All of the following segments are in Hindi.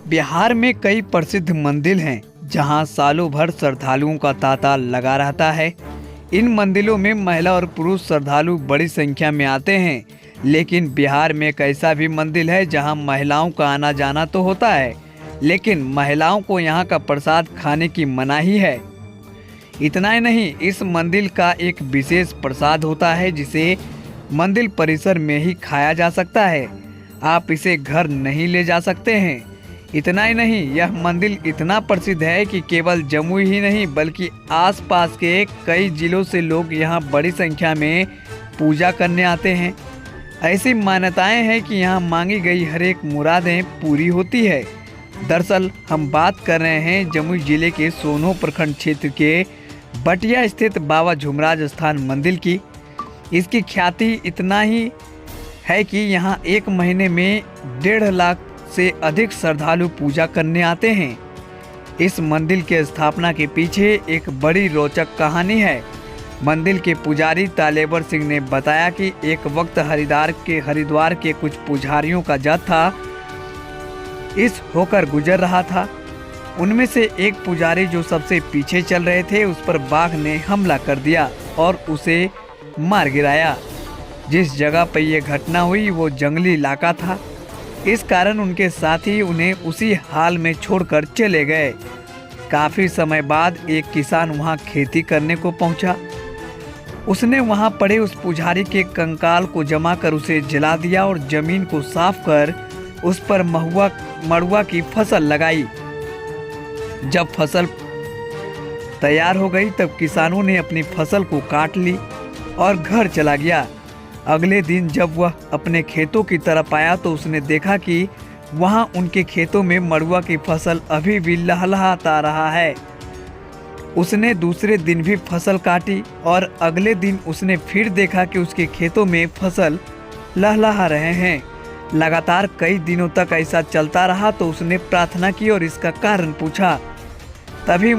बिहार में कई प्रसिद्ध मंदिर हैं जहां सालों भर श्रद्धालुओं का तांता लगा रहता है। इन मंदिरों में महिला और पुरुष श्रद्धालु बड़ी संख्या में आते हैं, लेकिन बिहार में एक ऐसा भी मंदिर है जहां महिलाओं का आना जाना तो होता है, लेकिन महिलाओं को यहां का प्रसाद खाने की मनाही है। इतना ही नहीं, इस मंदिर का एक विशेष प्रसाद होता है जिसे मंदिर परिसर में ही खाया जा सकता है। आप इसे घर नहीं ले जा सकते हैं। इतना ही नहीं, यह मंदिर इतना प्रसिद्ध है कि केवल जमुई ही नहीं बल्कि आसपास के कई जिलों से लोग यहां बड़ी संख्या में पूजा करने आते हैं। ऐसी मान्यताएं हैं कि यहां मांगी गई हर एक मुरादें पूरी होती है। दरअसल हम बात कर रहे हैं जमुई जिले के सोनो प्रखंड क्षेत्र के बटिया स्थित बाबा झुमराज स्थान मंदिर की। इसकी ख्याति इतना ही है कि यहां एक महीने में 1.5 लाख से अधिक श्रद्धालु पूजा करने आते हैं। इस मंदिर के स्थापना के पीछे एक बड़ी रोचक कहानी है। मंदिर के पुजारी तालेवर सिंह ने बताया कि एक वक्त हरिद्वार के कुछ पुजारियों का जत्था इस होकर गुजर रहा था। उनमें से एक पुजारी जो सबसे पीछे चल रहे थे, उस पर बाघ ने हमला कर दिया और उसे मार गिराया। जिस जगह पर यह घटना हुई वो जंगली इलाका था। इस कारण उनके साथी उन्हें उसी हाल में छोड़कर चले गए। काफी समय बाद एक किसान वहां खेती करने को पहुंचा। उसने वहां पड़े उस पुजारी के कंकाल को जमा कर उसे जला दिया और जमीन को साफ कर उस पर मड़ुआ की फसल लगाई। जब फसल तैयार हो गई तब किसानों ने अपनी फसल को काट ली और घर चला गया। अगले दिन जब वह अपने खेतों की तरफ आया तो उसने देखा कि वहां उनके खेतों में मड़ुआ की फसल अभी भी लहलहाता रहा है। उसने दूसरे दिन भी फसल काटी और अगले दिन उसने फिर देखा कि उसके खेतों में फसल लहलहा रहे हैं। लगातार कई दिनों तक ऐसा चलता रहा तो उसने प्रार्थना की और इसका कारण पूछा। तभी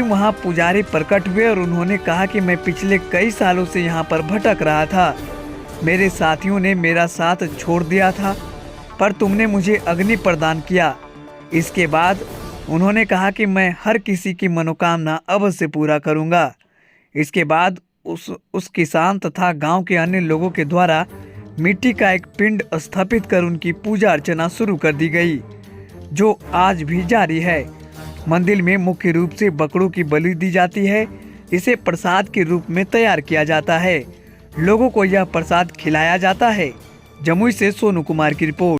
वहां पुजारी प्रकट हुए और उन्होंने कहा कि मैं पिछले कई सालों से यहाँ पर भटक रहा था। मेरे साथियों ने मेरा साथ छोड़ दिया था, पर तुमने मुझे अग्नि प्रदान किया। इसके बाद उन्होंने कहा कि मैं हर किसी की मनोकामना अवश्य पूरा करूँगा। इसके बाद उस किसान तथा गांव के अन्य लोगों के द्वारा मिट्टी का एक पिंड स्थापित कर उनकी पूजा अर्चना शुरू कर दी गई, जो आज भी जारी है। मंदिर में मुख्य रूप से बकरों की बलि दी जाती है। इसे प्रसाद के रूप में तैयार किया जाता है। लोगों को यह प्रसाद खिलाया जाता है। जमुई से सोनू कुमार की रिपोर्ट।